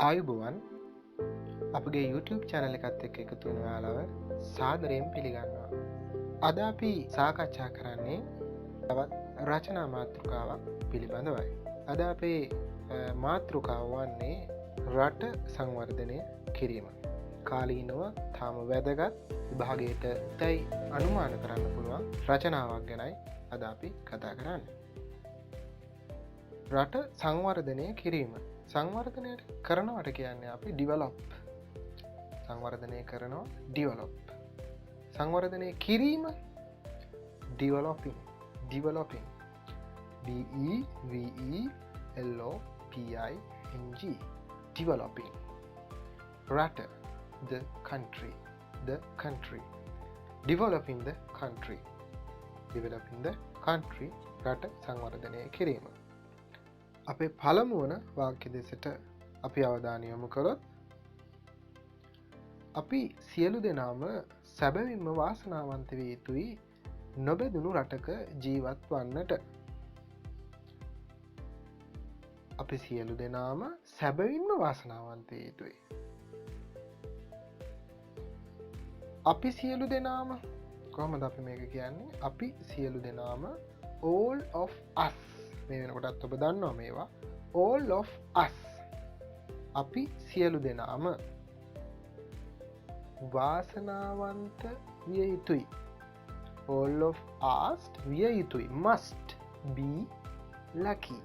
ආයුබෝවන් අපගේ YouTube channel එකත් එක්ක එකතු වෙන ඔයාලව සාදරයෙන් පිළිගන්නවා. අද අපි සාකච්ඡා කරන්නේ තවත් රචනා මාතෘකාවක් පිළිබඳවයි. අද අපේ මාතෘකාව වන්නේ රට සංවර්ධනය කිරීම. කාලීනව තාම වැදගත් විභාගයට තැයි අනුමාන කරන්න පුළුවන් රචනාවක් ගැනයි අද අපි කතා කරන්නේ. රට සංවර්ධනය කිරීම. සංවර්ධනයට කරනවට කියන්නේ අපි ඩිවලොප්. සංවර්ධනය කරනවා ඩිවලොප්. සංවර්ධනය කිරීම ඩිවලොපින්. ඩිවලොපින් DEVELOPING ඩිවලොපින්. රට the country developing the country රට සංවර්ධනය කිරීම. අපේ පළමුවන වාක්‍ය දෙසට අපි අවධානය යොමු කරොත් අපි සියලු දෙනාම සැබවින්ම වාසනාවන්ත විය යුතුයි නොබෙදුණු රටක ජීවත් වන්නට. අපි සියලු දෙනාම සැබවින්ම වාසනාවන්ත විය යුතුයි. අපි සියලු දෙනාම කොහොමද අපි මේක කියන්නේ? අපි සියලු දෙනාම all of us. මේ වෙනකොටත් ඔබ දන්නවා මේවා all of us. අපි සියලු දෙනාම වාසනාවන්ත විය යුතුයි. all of us විය යුතුයි. must be lucky.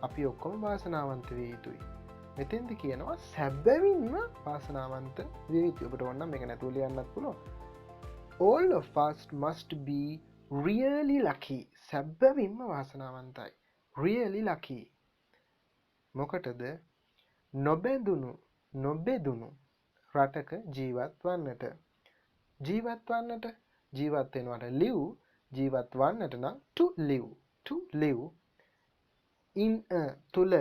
අපි ඔක්කොම වාසනාවන්ත විය යුතුයි. මෙතෙන්ද කියනවා සැබවින්ම වාසනාවන්ත විය යුතුයි. ඔබට ඕන නම් මේක නැතුව ලියන්නත් පුළුවන්. all of us must be really lucky. සැබවින්ම වාසනාවන්තයි. really lucky. මොකටද? නොබෙදුණු රටක ජීවත් වන්නට. ජීවත් වෙනවට live, ජීවත් වන්නට නම් to live. in a තුල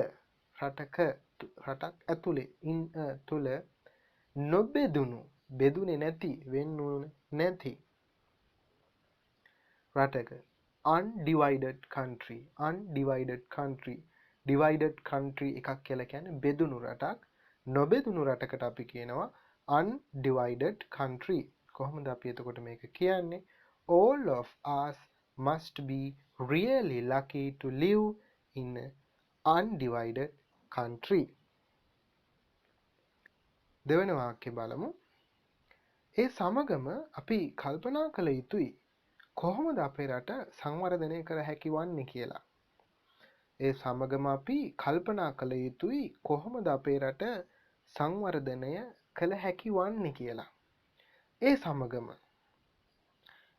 රටක් ඇතුලේ in a තුල නොබෙදුණු බෙදුනේ නැති වෙන්නුනේ නැති රටක undivided country එකක් කියලා කියන්නේ බෙදුණු රටක්. නොබෙදුණු රටකට අපි කියනවා undivided country. කොහොමද අපි එතකොට මේක කියන්නේ? all of us must be really lucky to live in an undivided country. දෙවන වාක්‍ය බලමු. ඒ සමගම අපි කල්පනා කළ යුතුයි කොහොමද අපේ රට සංවර්ධනය කර හැකි වන්නේ කියලා. ඒ සමගම අපි කල්පනා කළ යුතුයි කොහොමද අපේ රට සංවර්ධනය කළ හැකි වන්නේ කියලා. ඒ සමගම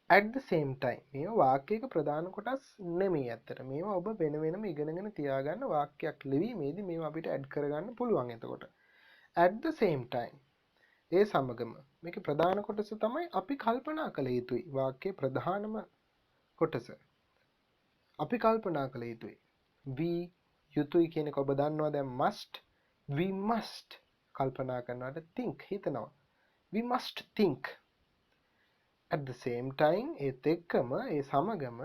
at the same time. මේ වාක්‍යයක ප්‍රධාන කොටස් නෙමෙයි ඇත්තට. මේවා ඔබ වෙන වෙනම ඉගෙනගෙන තියාගන්න වාක්‍යයක් ලිවීමේදී මේවා අපිට ඇඩ් කරගන්න පුළුවන්. එතකොට at the same time. ඒ සමගම මේකේ ප්‍රධාන කොටස තමයි අපි කල්පනා කළ යුතුයි. වාක්‍යයේ ප්‍රධානම කොටස අපි කල්පනා කළ යුතුයි. we යුතුයි කියන එක ඔබ දන්නවා දැන් must. we must කල්පනා කරනවාට think හිතනවා. we must think. at the same time ඒත් එක්කම ඒ සමගම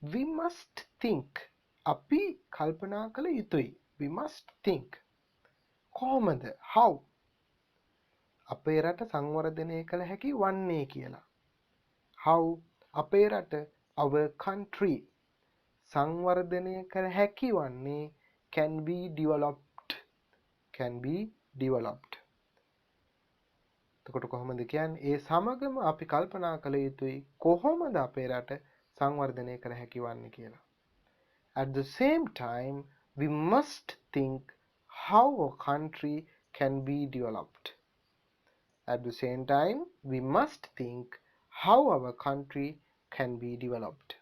we must think. අපි කල්පනා කළ යුතුයි. we must think. කොහොමද? how? අපේ රට සංවර්ධනය කළ හැකි වන්නේ කියලා. how? අපේ රට our country සංවර්ධනය කළ හැකි වන්නේ can be developed. එතකොට කොහොමද කියන්නේ? ඒ සමගම අපි කල්පනා කළ යුතුයි කොහොමද අපේ රට සංවර්ධනය කළ හැකි වන්නේ කියලා. at the same time we must think how a country can be developed. at the same time we must think how our country can be developed.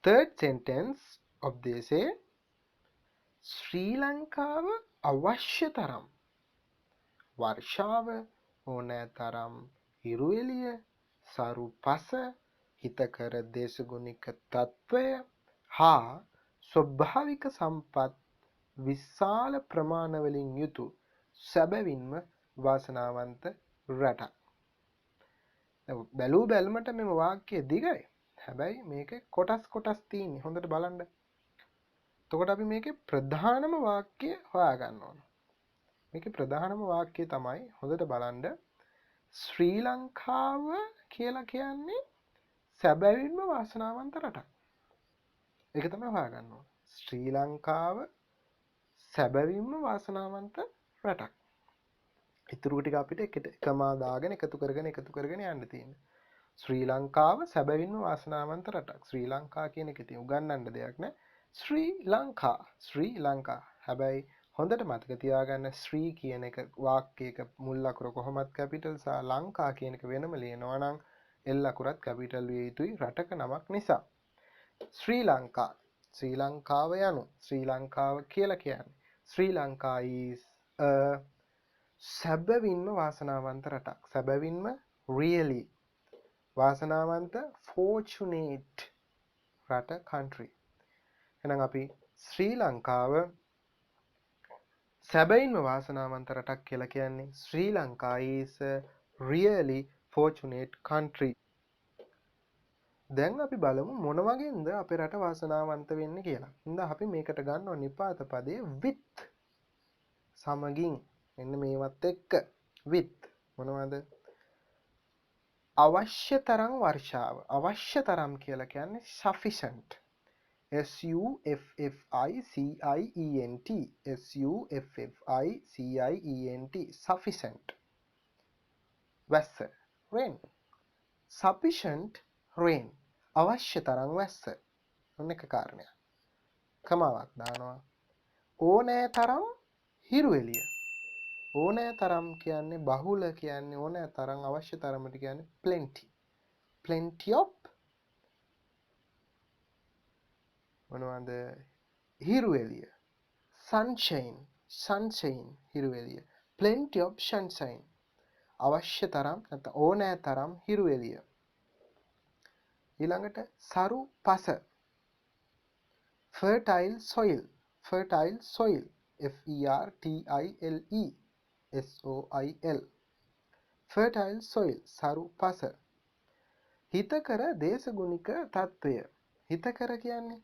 third sentence of this say ශ්‍රී ලංකාව අවශ්‍ය තරම් වර්ෂාව ඕනෑ තරම් හිරු එළිය සරු පස හිතකර දේශගුණික තත්ත්වය හා ස්වභාවික සම්පත් විශාල ප්‍රමාණවලින් යුතු සැබවින්ම වාසනාවන්ත රටක්. බැලූ බැල්මට මෙම වාක්‍ය දිගයි. හැබැයි මේක කොටස් තියෙන්නේ. හොඳට බලන්න. එතකොට අපි මේකේ ප්‍රධානම වාක්‍ය හොයාගන්න ඕන. මේකේ ප්‍රධානම වාක්‍යය තමයි හොඳට බලන්න ශ්‍රී ලංකාව කියලා කියන්නේ සැබවින්ම වාසනාවන්ත රටක්. ඒක තමයි හොයාගන්න ඕන. ශ්‍රී ලංකාව සැබවින්ම වාසනාවන්ත රටක්. ඉතුරු ටික අපිට එකම දාගෙන එකතු කරගෙන යන්න තියෙන්නේ. ශ්‍රී ලංකාව සැබවින්ම වාසනාවන්ත රටක්. ශ්‍රී ලංකා කියන එකේ තියෙන උගන්වන්න දෙයක් නෑ. ශ්‍රී ලංකා. හැබැයි හොඳට මතක තියාගන්න ශ්‍රී කියන එක වාක්‍යයක මුල් අකුර කොහොමත් කැපිටල් සහ ලංකා කියන එක වෙනම ලියනවා නම් එල් අකුරත් කැපිටල් විය යුතුයි රටක නමක් නිසා. ශ්‍රී ලංකා. ශ්‍රී ලංකාව යනු ශ්‍රී ලංකාව කියලා කියන්නේ. ශ්‍රී ලංකා is a සැබවින්ම වාසනාවන්ත රටක්. සැබවින්ම really වාසනාවන්ත fortunate රට country. එහෙනම් අපි ශ්‍රී ලංකාව සැබවින්ම වාසනාවන්ත රටක් කියලා කියන්නේ ශ්‍රී Lanka is a really fortunate country. දැන් අපි බලමු මොන වගේන්ද අපේ රට වාසනාවන්ත වෙන්නේ කියලා. ඉතින් අපි මේකට ගන්නවා නිපාත පදයේ with සමගින්. මෙන්න මේවත් එක්ක with මොනවද? අවශ්‍ය තරම් වර්ෂාව. අවශ්‍ය තරම් කියලා කියන්නේ sufficient. SUFFICIENT. SUFFICIENT. Sufficient. වැස්ස. rain. Sufficient rain. අවශ්‍ය තරම් වැස්ස. ඔන්න එක කාරණයක්. කමාවක් දානවා. ඕනෑ තරම් හිරු එළිය. ඕනෑ තරම් කියන්නේ බහුල කියන්නේ ඕනෑ තරම් අවශ්‍ය තරමට කියන්නේ plenty. Plenty of මොනවද? හිරු එළිය. Sunshine හිරු එළිය. Plenty of sunshine. අවශ්‍ය තරම් නැත්නම් ඕනෑ තරම් හිරු එළිය. ඊළඟට සරු පස. fertile soil. fertile soil. FERTILE SOIL. fertile soil සරු පස. හිතකර දේශගුණික තත්ත්වය. හිතකර කියන්නේ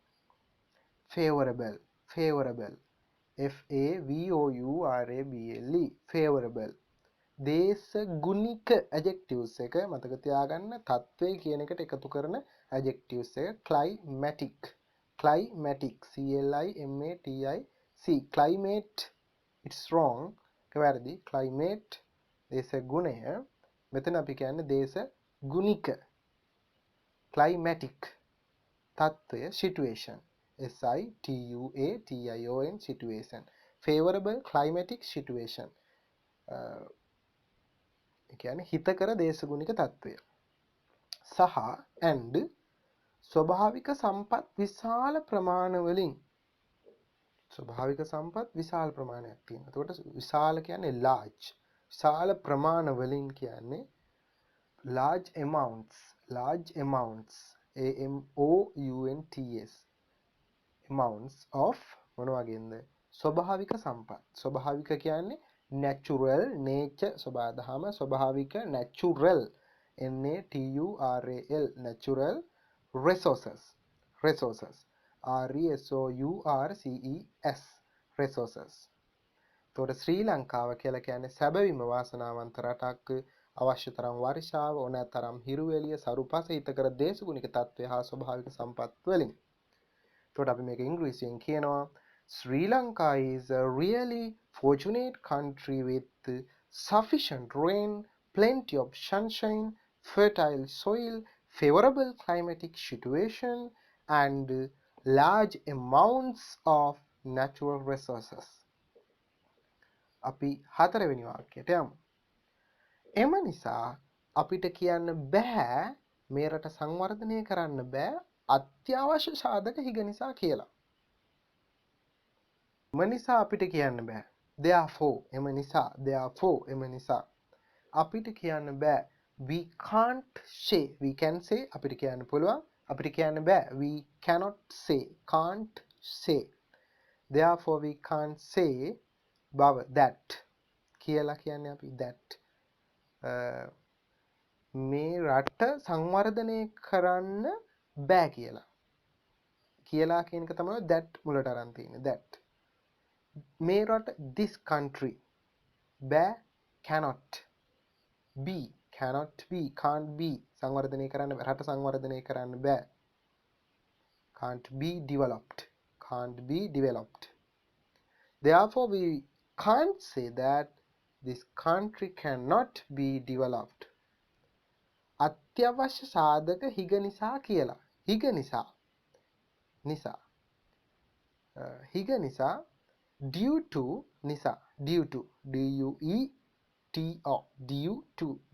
favorable. favorable. FAVOURABLE. favorable. දේශගුණික adjectives එක මතක තියාගන්න. තත්ත්වය කියන එකට එකතු කරන adjectives එක climatic. climatic. CLIMATIC. climate it's wrong. වැරදි. climate දේශගුණය. මෙතන අපි කියන්නේ දේශගුණික. climatic තත්ත්වය situation. SITUATION situation. favorable climatic situation. කියන්නේ හිතකර දේශගුණික තත්ත්වය. සහ and ස්වභාවික සම්පත් විශාල ප්‍රමාණවලින්. ස්වභාවික සම්පත් විශාල ප්‍රමාණයක් තියෙනවා. එතකොට විශාල කියන්නේ large. විශාල ප්‍රමාණවලින් කියන්නේ large amounts. large amounts. AMOUNTS. amounts of මොන වගේද? ස්වභාවික සම්පත්. ස්වභාවික කියන්නේ natural nature ස්වභාවධම ස්වභාවික natural NATURAL natural resources. resources. RESOURCES. resources. තොර ශ්‍රී ලංකාව කියලා කියන්නේ සැබවින්ම වාසනාවන්ත රටක්. අවශ්‍ය තරම් වර්ෂාව, ඕනෑ තරම් හිරු එළිය, සරුපස හිතකර දේශගුණික තත්ත්වය හා ස්වභාවික සම්පත් වලින්. එතකොට අපි මේක ඉංග්‍රීසියෙන් කියනවා Sri Lanka is a really fortunate country with sufficient rain, plenty of sunshine, fertile soil, favorable climatic situation and large amounts of natural resources. අපි හතරවෙනි වාක්‍යයට යමු. එම නිසා අපිට කියන්න බෑ මේ රට සංවර්ධනය කරන්න බෑ අත්‍යවශ්‍ය සාධක හිග නිසා කියලා. එම නිසා අපිට කියන්න බෑ. Therefore එම නිසා therefore එම නිසා අපිට කියන්න බෑ we can't say. we can say අපිට කියන්න පුළුවන්. අපිට කියන්න බෑ we cannot say. can't say. Therefore we can't say බව that කියලා කියන්නේ අපි that මේ රට සංවර්ධනය කරන්න බෑ කියලා. කියලා කියන එක තමයි that මුලට අරන් තියෙන්නේ. that. මේ රට this country. බෑ cannot be cannot be can't be සංවර්ධනය කරන්න රට සංවර්ධනය කරන්න බෑ. can't be developed. Therefore we can't say that this country cannot be developed. අත්‍යවශ්‍ය සාධක හිග නිසා කියලා. හිග නිසා හිග නිසා due to නිසා due to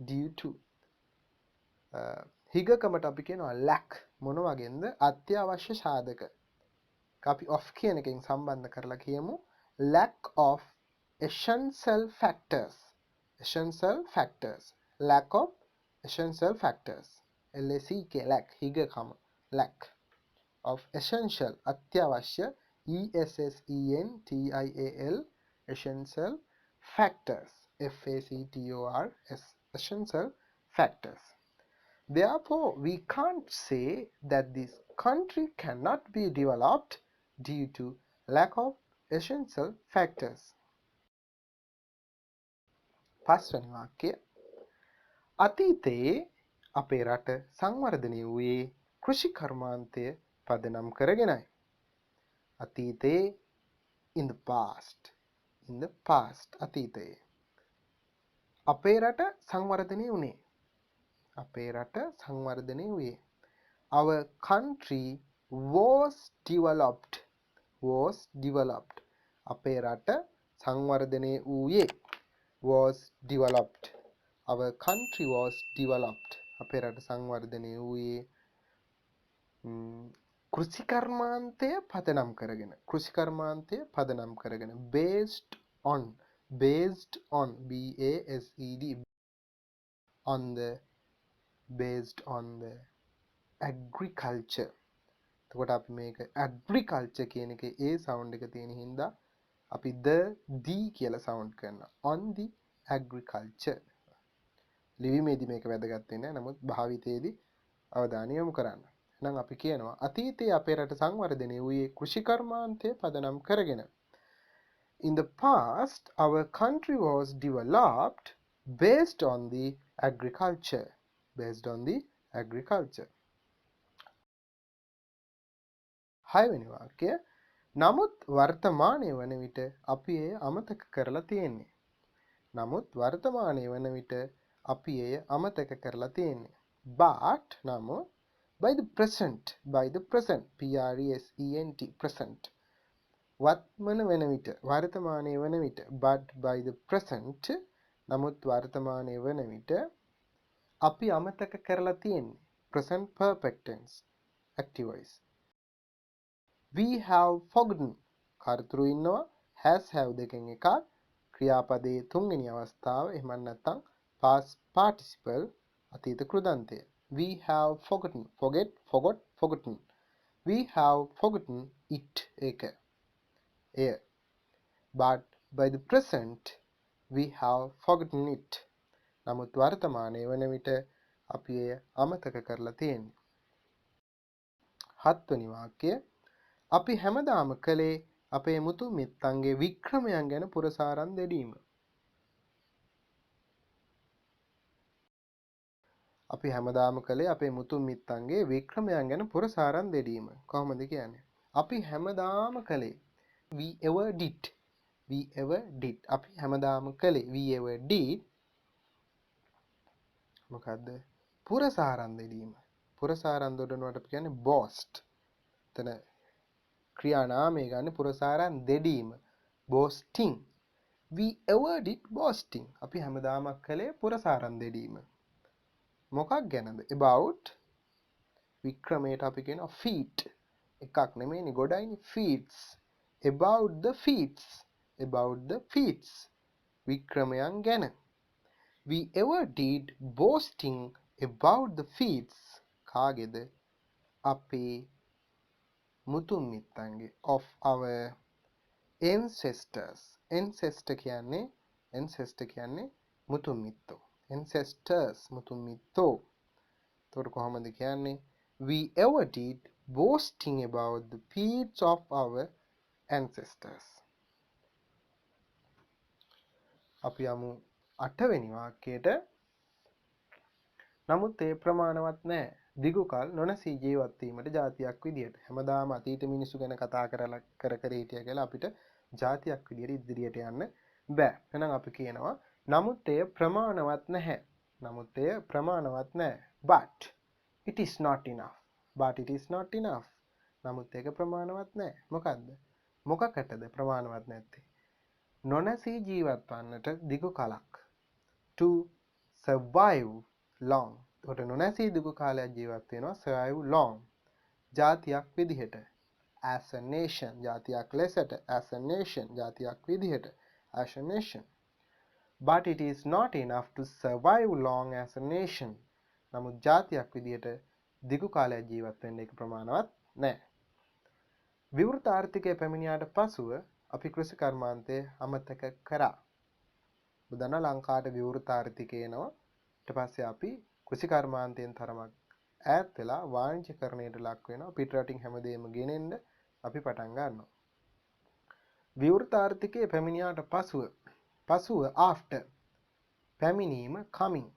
due to හිගකමට අපි කියනවා lack මොන වගේද අත්‍යවශ්‍ය සාධක. අපි of කියන එකෙන් සම්බන්ධ කරලා කියමු lack of essential factors. lack of essential factors. LACK lack හිගකම lack of essential අත්‍යවශ්‍ය ESSENTIAL essential factors FACTORS essential factors. Therefore we can't say that this country cannot be developed due to lack of essential factors. පස්වෙනි වාක්‍යය අතීතයේ අපේ රට සංවර්ධනය වූයේ කෘෂි කර්මාන්තය පදනම් කරගෙනයි. අතීතයේ in the past අතීතයේ අපේ රට සංවර්ධනය වුණේ our country was developed අපේ රට සංවර්ධනය වූයේ was developed our country was developed අපේ රට සංවර්ධනය වූයේ කෘෂිකර්මාන්තය පදනම් කරගෙන based on based on the agriculture. එතකොට අපි මේක agriculture කියන එකේ a sound එක තියෙන හින්දා අපි the කියලා sound කරනවා on the agriculture. ලිවීමේදී මේක වැදගත් වෙන්නේ නැහැ. නමුත් භාවිතයේදී අවධානය යොමු කරන්න. එහෙනම් අපි කියනවා අතීතයේ අපේ රට සංවර්ධනය වූයේ කෘෂිකර්මාන්තය පදනම් කරගෙන. In the past our country was developed based on the agriculture. හයවෙනි වාක්‍යය නමුත් වර්තමානයේ වන විට අපි එය අමතක කරලා තියෙන්නේ. But නමුත් by the present present වර්තමානයේ වන විට but by the present නමුත් වර්තමානයේ වන විට අපි අමතක කරලා තියෙන්නේ. present perfect tense active voice. We have forgotten කර්තෘ ඉන්නවා has have දෙකෙන් එකක් ක්‍රියාපදයේ තුන්වෙනි අවස්ථාව එහෙම නැත්නම් past participle අතීත කෘදන්තය. We have forgotten forgotten we have forgotten it ඒක එය. But by the present we have forgotten it. නමුත් වර්තමානයේ වන විට අපි එය අමතක කරලා තියෙන්නේ. හත්වෙනි වාක්‍යය අපි හැමදාම කළේ අපේ මුතු මිත්තන්ගේ වික්‍රමයන් ගැන පුරසාරන් දෙඩීම. අපි හැමදාම කළේ අපේ මුතු මිත්තන්ගේ වික්‍රමයන් ගැන පුරසාරන් දෙඩීම. කොහොමද කියන්නේ? අපි හැමදාම කළේ we ever did අපි හැමදාම කළේ we ever did මොකද්ද? පුරසාරන් දෙඩීම. පුරසාරන් දොඩනවට අපි කියන්නේ boast. එතන ක්‍රියානාමය ගන්න පුරසාරන් දෙඩීම boasting. We ever did boasting. අපි හැමදාමත් කළේ පුරසාරන් දෙඩීම. මොකක් ගැනද? about වික්‍රමයට අපි කියනවා feat. එකක් නෙමෙයිනේ ගොඩයිනේ feats. about the feats. වික්‍රමයන් ගැන. We ever did boasting about the feats. කාගේද? අපේ මුතුන් මිත්තන්ගේ of our ancestors. ancestor කියන්නේ මුතුන් මිත්තෝ. ancestors මුතුන් මිත්තෝ. එතකොට කොහොමද කියන්නේ? We ever did boasting about the feats of our ancestors. අපි යමු 8 වෙනි වාක්‍යයට. නමුත් ඒ ප්‍රමාණවත් නැහැ. දිගු කල නොනැසී ජීවත් වීමට ජාතියක් විදියට. හැමදාම අතීත මිනිස්සු ගැන කතා කර හිටියා කියලා අපිට ජාතියක් විදියට ඉදිරියට යන්න බෑ. එහෙනම් අපි කියනවා නමුත් එය ප්‍රමාණවත් නැහැ. නමුත් එය ප්‍රමාණවත් නැහැ. But it is not enough. But it is not enough. නමුත් ඒක ප්‍රමාණවත් නැහැ. මොකද්ද? මොකකටද ප්‍රමාණවත් නැත්තේ? නොනැසී ජීවත් වන්නට දිගු කලක්. To survive long. එතකොට නොනැසී දිගු කාලයක් ජීවත් වෙනවා survive long. ජාතියක් විදිහට. As a nation. ජාතියක් ලෙසට. As a nation. ජාතියක් විදිහට. As a nation. But it is not enough to survive long as a nation. නමුත් ජාතියක් විදිහට දිගු කාලයක් ජීවත් වෙන්න ඒක ප්‍රමාණවත් නැහැ. විවෘත ආර්ථිකය පැමිණියාට පසුව අපි කෘෂි කර්මාන්තය අමතක කරා. බුදන ලංකාවට විවෘත ආර්ථිකය එනවා. ඊට පස්සේ අපි කෘෂි කර්මාන්තයෙන් තරමක් ඈත් වෙලා වාණිජ්‍යකරණයට ලක් වෙනවා. පිටරටින් හැමදේම ගෙනෙන්න අපි පටන් ගන්නවා. විවෘත ආර්ථිකය පැමිණියාට පසුව after පැමිණීම coming.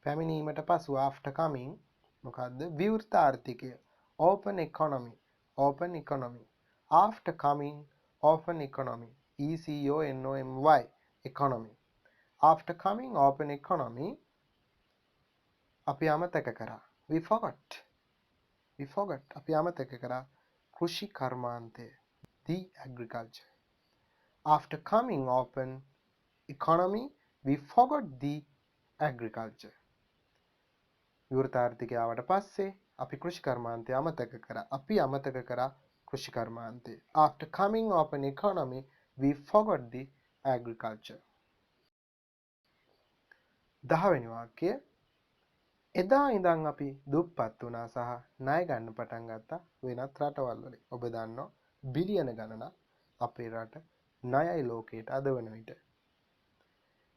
පැමිණීමට පසුව after coming මොකද්ද? විවෘත ආර්ථිකය open economy. Open economy. After coming open economy. ECONOMY economy. After coming open economy අපි අමතක කරා. We forgot. අපි අමතක කරා කෘෂි කර්මාන්තය. The agriculture. After coming open economy we forgot the agriculture. විවෘත ආර්ථිකය ආවට පස්සේ අපි කෘෂි කර්මාන්තය අමතක කරා. අපි අමතක කරා කෘෂි කර්මාන්තය. After coming open economy we forgot the agriculture. 10 වෙනි වාක්‍යය. එදා ඉඳන් අපි දුප්පත් වුණා සහ ණය ගන්න පටන් ගත්තා වෙනත් රටවල් වලින්. ඔබ දන්නවා බිලියන ගණනක් අපේ රට ණයයි ලෝකයට අද වන විට.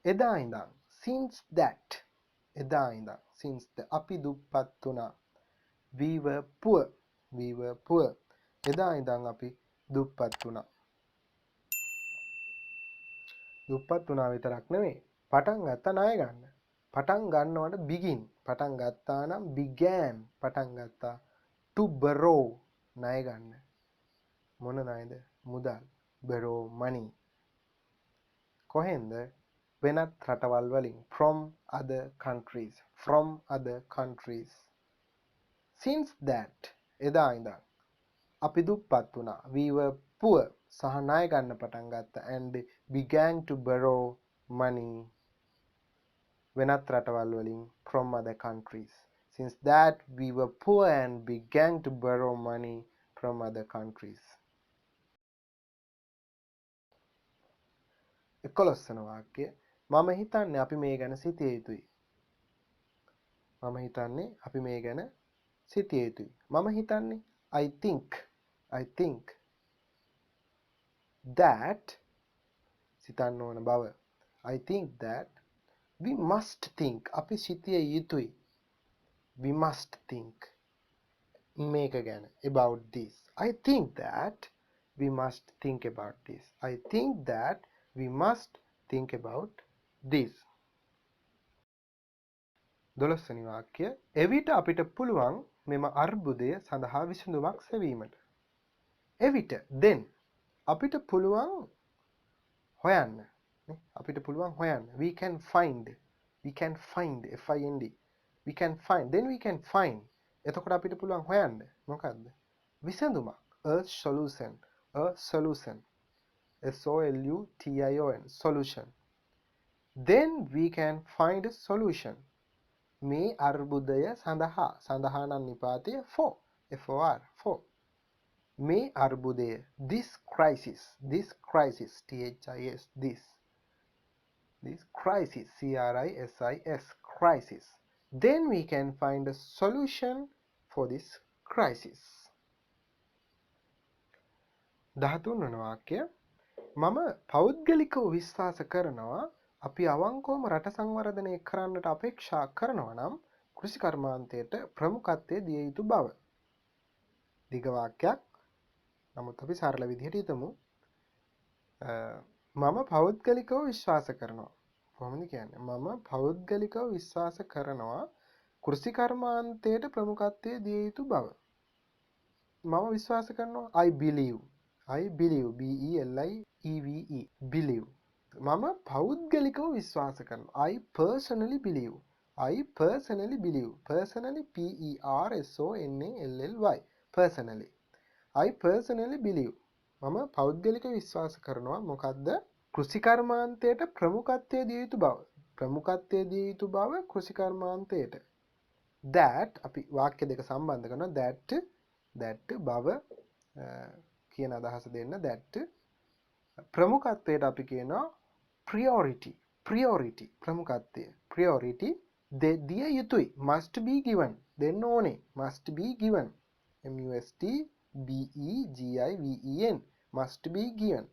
එදා ඉඳන් since that. එදා ඉඳන් since අපි දුප්පත් වුණා. We were poor. එදා ඉඳන් අපි දුප්පත් වුණා. දුප්පත් වුණා විතරක් නෙවෙයි පටන් ගත්තා ණය ගන්න. පටන් ගන්නවට begin. පටන් ගත්තා නම් began. පටන් ගත්තා to borrow. ණය ගන්න. මොන ණයද? මුදල්. borrow money. කොහෙන්ද? වෙනත් රටවල් වලින්. from other countries. Since that. එදා ඉඳන් අපි දුප්පත් වුණා. We were poor. සහ ණය ගන්න පටන් ගත්තා. and began to borrow money. වෙනත් රටවල් වලින් from other countries. Since that we were poor and began to borrow money from other countries. 11 වන වාක්‍යය. මම හිතන්නේ අපි මේ ගැන සිතිය යුතුයි. මම හිතන්නේ I think that සිතන්න ඕන බව. I think that we must think. අපි සිතිය යුතුයි. We must think. මේක ගැන about this. I think that we must think about this. I think that we must think about this. 12 වෙනි වාක්‍යය. එවිට අපිට පුළුවන් මෙම අර්බුදය සඳහා විසඳුමක් සෙවීමට. එවිට then අපිට පුළුවන් හොයන්න. අපිට පුළුවන් හොයන්න. We can find. find. We can find. Then we can find. එතකොට අපිට පුළුවන් හොයන්න. මොකද්ද? විසඳුමක්. A solution. SOLUTION. Solution. Then we can find a solution. මේ අර්බුදය සඳහා. සඳහා නම් නිපාතය for. for. මේ අර්බුදය. This crisis. THIS. This crisis. CRISIS. Crisis. Then we can find a solution for this crisis. 13 වන වාක්‍යය. මම පෞද්ගලිකව විශ්වාස කරනවා අපි අවංකවම රට සංවර්ධනය කරන්නට අපේක්ෂා කරනවා නම් කෘෂි කර්මාන්තයට ප්‍රමුඛත්වය දිය යුතු බව. දිග වාක්‍යයක්. නමුත් අපි සරල විදිහට හිතමු. මම පෞද්ගලිකව විශ්වාස කරනවා. කොහොමද කියන්නේ? මම පෞද්ගලිකව විශ්වාස කරනවා කෘෂිකර්මාන්තයට ප්‍රමුඛත්වය දිය යුතු බව. මම විශ්වාස කරනවා. I believe. B-E-L-I-E-V-E. Believe. මම පෞද්ගලිකව විශ්වාස කරනවා. I personally believe. Personally P-E-R-S-O-N-A-L-L-Y. Personally. I personally believe. මම පෞද්ගලික විශ්වාස කරනවා මොකද්ද? කෘෂිකර්මාන්තයට ප්‍රමුඛත්වය දිය යුතු බව. ප්‍රමුඛත්වය දිය යුතු බව කෘෂිකර්මාන්තයට. that අපි වාක්‍ය දෙක සම්බන්ධ කරනවා. that බව කියන අදහස දෙන්න. that ප්‍රමුඛත්වයට අපි කියනවා priority ප්‍රමුඛත්වය. priority දිය යුතුයි. must be given. දෙන්න ඕනේ. must be given. M-U-S-T-B-E-G-I-V-E-N. must be given.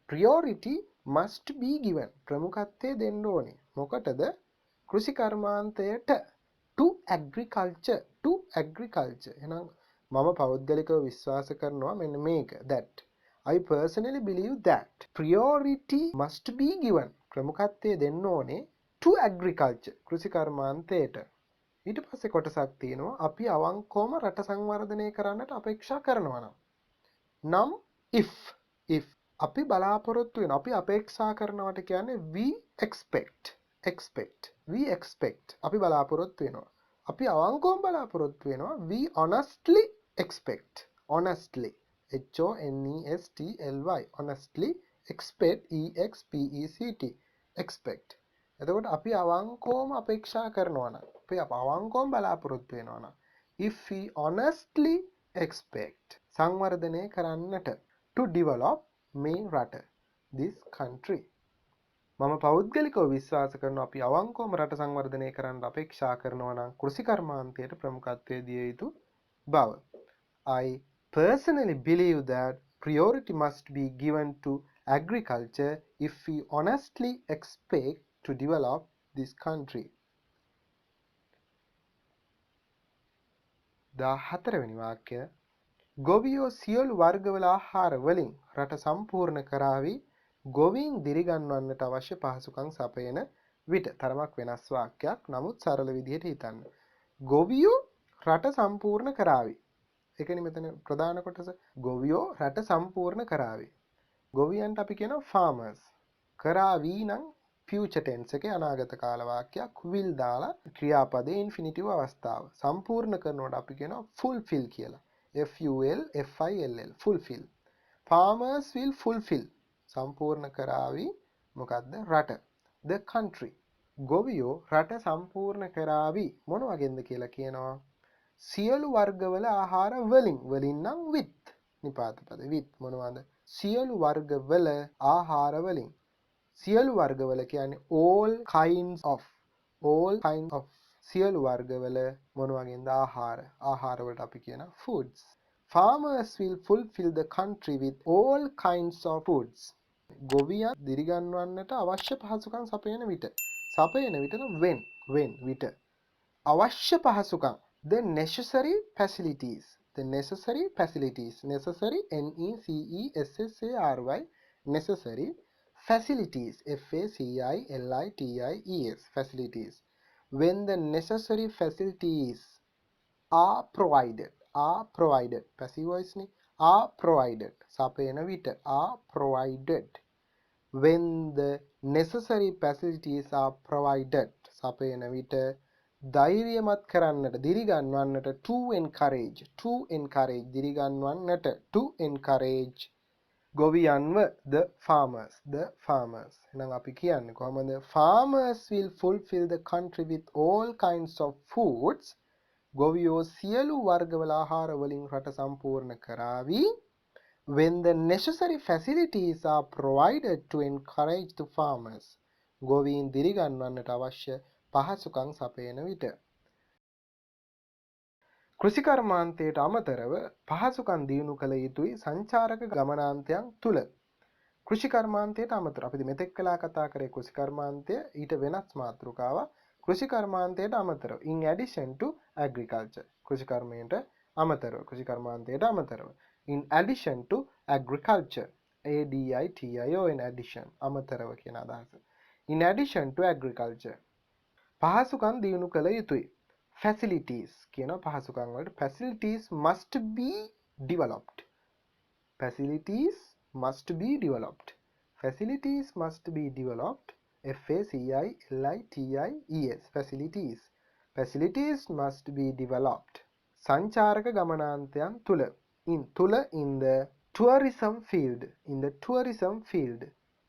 priority must be given. ප්‍රමුඛත්වය දෙන්න ඕනේ. මොකටද? කෘෂිකර්මාන්තයට. to agriculture. එහෙනම් මම පෞද්ගලිකව විශ්වාස කරනවා මෙන්න මේක. that I personally believe that priority must be given. ප්‍රමුඛත්වය දෙන්න ඕනේ to agriculture. කෘෂිකර්මාන්තයට. ඊට පස්සේ කොටසක් තියෙනවා අපි අවංකවම රට සංවර්ධනය කරන්නට අපේක්ෂා කරනවා නම් if අපි බලාපොරොත්තු වෙන අපි අපේක්ෂා කරනවට කියන්නේ we expect අපි බලාපොරොත්තු වෙනවා. අපි අවංකවම බලාපොරොත්තු වෙනවා we honestly expect. honestly H-O-N-E-S-T-L-Y honestly expect E-X-P-E-C-T expect. එතකොට අපි අවංකවම අපේක්ෂා කරනවා නම් අපි අවංකවම බලාපොරොත්තු වෙනවා නම් if we honestly expect සංවර්ධනය කරන්නට to develop මේ රට this country. මම පෞද්ගලිකව විශ්වාස කරනවා අපි අවංකවම රට සංවර්ධනය කරන්න අපේක්ෂා කරනවා නම් කෘෂිකර්මාන්තයට ප්‍රමුඛත්වය දිය යුතු බව. I personally believe that priority must be given to agriculture if we honestly expect to develop this country. 14 වෙනි වාක්‍ය ගොවියෝ සියලු වර්ගවල ආහාර වලින් රට සම්පූර්ණ කරાવી ගොවීන් දිරිගන්වන්නට අවශ්‍ය පහසුකම් සපයන විට. තරමක් වෙනස් වාක්‍යයක්. නමුත් සරල විදිහට හිතන්න. ගොවියෝ රට සම්පූර්ණ කරાવી. ඒකනේ මෙතන ප්‍රධාන කොටස. ගොවියෝ රට සම්පූර්ණ කරાવી. ගොවියන්ට අපි කියනවා farmers. කරાવી නම් future tense එකේ අනාගත කාල වාක්‍යයක් will දාලා ක්‍රියාපදයේ infinitive අවස්ථාව. සම්පූර්ණ කරනකොට අපි කියනවා fulfill කියලා. F-U-L-F-I-L-L fulfill. Farmers will fulfill. සම්පූර්ණ කරાવી මොකද්ද? රට. The country. ගොවියෝ රට සම්පූර්ණ කරાવી මොන වගේන්ද කියලා කියනවා. සියලු වර්ගවල ආහාර වලින්. වලින් නම් with. නිපාත පද with මොනවද? සියලු වර්ගවල ආහාර වලින්. සියලු වර්ගවල කියන්නේ all kinds of. සියලු වර්ගවල මොන වගේන්ද? ආහාර වලට අපි කියන foods. Farmers will fulfill the country with all kinds of foods. ගොවියන් දිරිගන්වන්නට අවශ්‍ය පහසුකම් සපයන විට. සපයන විට නම් when විට. අවශ්‍ය පහසුකම් the necessary facilities. necessary N-E-C-E-S-S-A-R-Y necessary facilities F-A-C-I-L-I-T-I-E-S facilities. When the necessary facilities are provided passive voice ni are provided සපයන විට are provided. When the necessary facilities are provided සපයන විට ධෛර්යමත් කරන්නට දිරිගන්වන්නට to encourage දිරිගන්වන්නට to encourage ගොවියන්ව the farmers එහෙනම් අපි කියන්නේ කොහොමද? Farmers will fulfill the country with all kinds of foods. ගොවියෝ සියලු වර්ගවල ආහාර වලින් රට සම්පූර්ණ කරાવી when the necessary facilities are provided to encourage the farmers. ගොවීන් දිරිගන්වන්නට අවශ්‍ය පහසුකම් සපයන විට. කෘෂිකර්මාන්තයට අමතරව පහසුකම් දියුණු කළ යුතුයි සංචාරක ගමනාන්තයන් තුල. කෘෂිකර්මාන්තයට අමතරව අපි මෙතෙක් කළා කතා කරේ කෘෂිකර්මාන්තය ඊට වෙනස් මාතෘකාවක්. කෘෂිකර්මාන්තයට අමතරව in addition to agriculture. කෘෂිකර්මයට අමතරව කෘෂිකර්මාන්තයට අමතරව. In addition to agriculture. ADITIO in addition. අමතරව කියන අදහස. In addition to agriculture. පහසුකම් දියුණු කළ යුතුයි. Facilities කියන පහසුකම් වලට facilities must be developed. Facilities must be developed. Facilities must be developed. FACILITIES. Facilities. Facilities must be developed. සංචාරක ගමනාන්තයන් තුල. In the tourism field. In the tourism field.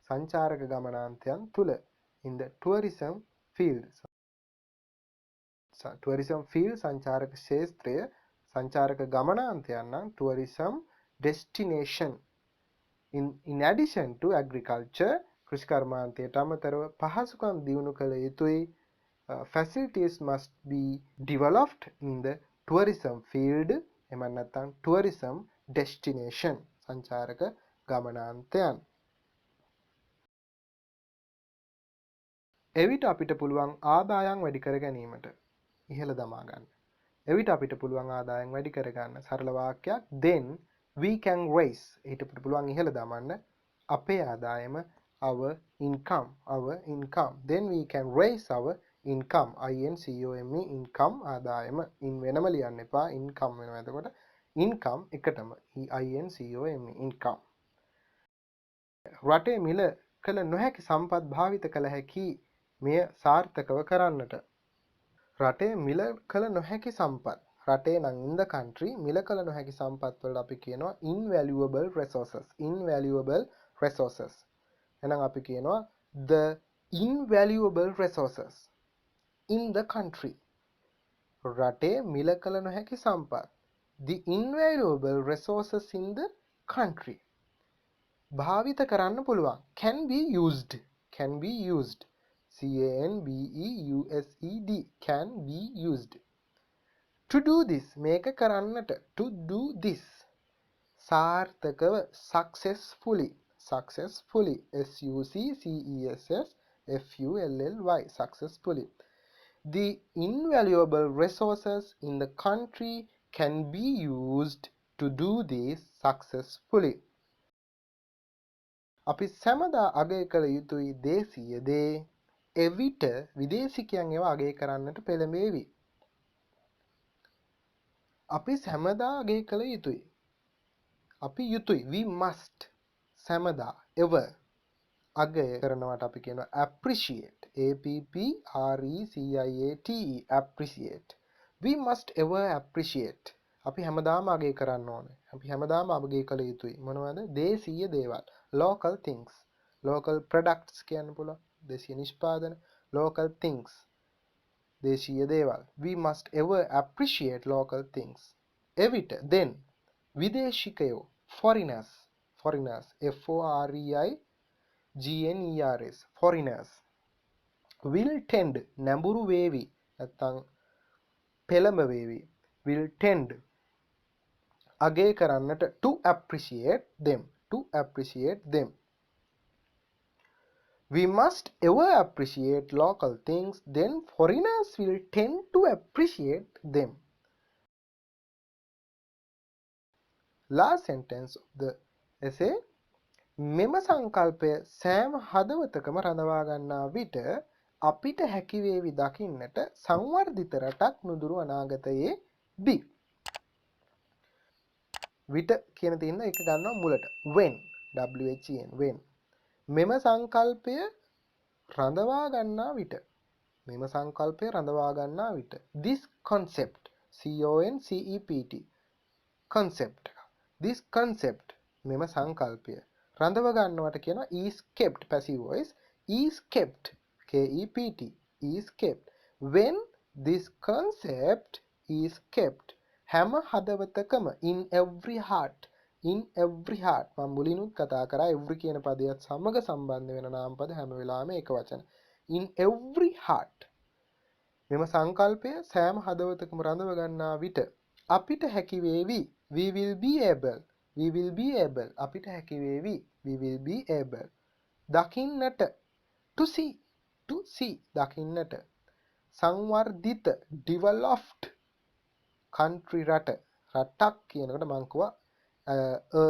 සංචාරක ගමනාන්තයන් තුල. In the tourism field. tourism field සංචාරක ක්ෂේත්‍රය සංචාරක ගමනාන්තයන් නම් tourism destination. In addition to agriculture කෘෂිකර්මාන්තයට අමතරව පහසුකම් දියුණු කළ යුතුයි. Facilities must be developed in the tourism field. එමන් නැත්නම් tourism destination සංචාරක ගමනාන්තයන්. එවිට අපිට පුළුවන් ආදායම් වැඩි කර ගැනීමට ඉහළ දමා ගන්න. එවිට අපිට පුළුවන් ආදායම් වැඩි කර ගන්න සරල වාක්‍යයක් then we can raise. ඊට අපිට පුළුවන් ඉහළ දමන්න අපේ ආදායම our income. Then we can raise our income. INCOME income ආදායම. in වෙනම ලියන්න එපා. income වෙනවා. එතකොට income එකටම INCOME income. රටේ මිල කළ නොහැකි සම්පත් භාවිත කළ හැකි මෙය සාර්ථකව කරන්නට. රටේ මිල කළ නොහැකි සම්පත්. රටේ නම් in the country මිල කළ නොහැකි සම්පත් වලට අපි කියනවා invaluable resources. Invaluable resources. එහෙනම් අපි කියනවා the invaluable resources in the country. රටේ මිල කළ නොහැකි සම්පත්. The invaluable resources in the country. භාවිත කරන්න පුළුවන්. Can be used. Can be used. CANBEUSED. Can be used. To do this. මේක කරන්නට. To do this. සාර්ථකව. Successfully. Successfully. SUCCESSFULLY. Successfully. The invaluable resources in the country can be used to do this successfully. අපි සැමදා අගය කළ යුතුයි දේශීය දේ. එවිට විදේශිකයන් ඒවා අගය කරන්නට පෙළඹෙවි. අපි සැමදා අගය කළ යුතුයි. අපි යුතුයි. We must. සැමදා ever අගය කරනවට අපි කියනවා appreciate. APPRECIATE. appreciate. We must ever appreciate. අපි හැමදාම අගය කරන්න ඕනේ. අපි හැමදාම අගය කළ යුතුයි. මොනවද? දේශීය දේවල්. Local things. Local products කියන්න පුළුවන්. දේශීය නිෂ්පාදන. Local things. දේශීය දේවල්. We must ever appreciate local things. එවිට then විදේශිකයෝ foreigners. Foreigners. FOREIGNERS. Foreigners. Will tend. නැඹුරු වේවි. නැත්තම් පෙළඹ වේවි. Will tend. අගය කරන්නට to appreciate them. To appreciate them. We must ever appreciate local things, then foreigners will tend to appreciate them. Last sentence of the essay. මෙම සංකල්පය සෑම හදවතකම රඳවා ගන්නා විට අපිට හැකි වේවි දකින්නට සංවර්ධිත රටක් නුදුරු අනාගතයේ දී. විට කියන තියෙන එක ගන්නවා මුලට. when. WHEN. when. මෙම සංකල්පය රඳවා ගන්නා විට. මෙම සංකල්පය රඳවා ගන්නා විට. This concept. CONCEPT. concept. This concept. මෙම සංකල්පය රඳව ගන්නවට කියනවා is kept. passive voice. is kept. KEPT. is kept. When this concept is kept. හැම හදවතකම. in every heart. in every heart. මම මුලිනුත් කතා කරා every කියන පදයට සමග සම්බන්ධ වෙන නාම පද හැම වෙලාවෙම එක වචන. in every heart. මෙම සංකල්පය සෑම හදවතකම රඳව ගන්නා විට අපිට හැකි වේවි. we will be able. we will be able. අපිට හැකි වේවි. we will be able. දකින්නට. to see. to see. දකින්නට. සංවර්ධිත. developed country රට. රටක් කියනකොට මං කිව්වා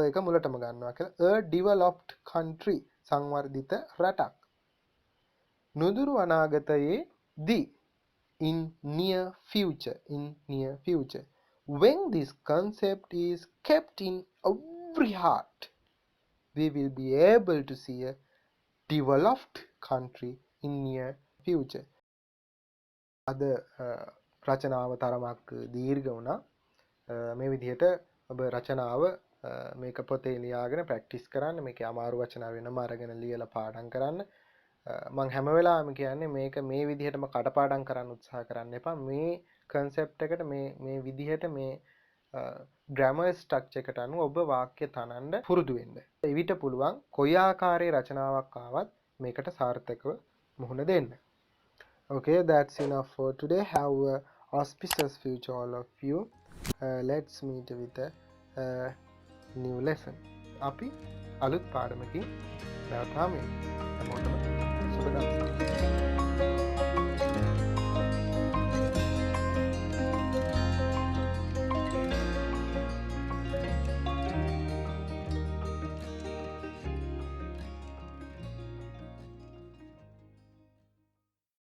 එක මුලටම ගන්නවා කියලා. a developed country සංවර්ධිත රටක්. නුදුරු අනාගතයේ දී in near future when this concept is kept in every heart we will be able to see a developed country in near future. අද රචනාව තරමක් දීර්ඝ වුණා. මේ විදිහට ඔබ රචනාව මේක පොතේ ලියාගෙන ප්‍රැක්ටිස් කරන්න. මේකේ අමාරු වචන වෙනම අරගෙන ලියලා පාඩම් කරන්න. මං හැම වෙලාවෙම කියන්නේ මේක මේ විදිහටම කටපාඩම් කරන්න උත්සාහ කරන්න එපා. මේ කන්සෙප්ට් එකට මේ විදිහට මේ ග්‍රැමර් ස්ට්‍රක්චර් එකට අනුව ඔබ වාක්‍ය තනන්න පුරුදු වෙන්න. එවිට පුළුවන් කොයි ආකාරයේ රචනාවක් ආවත් මේකට සාර්ථකව මුහුණ දෙන්න. Okay, that's enough for today. Have a auspicious future all of you. Let's meet with a new lesson. අපි අලුත් පාඩමකින් නැවත හමු වෙමු. හැමෝටම සුබ දවසක්.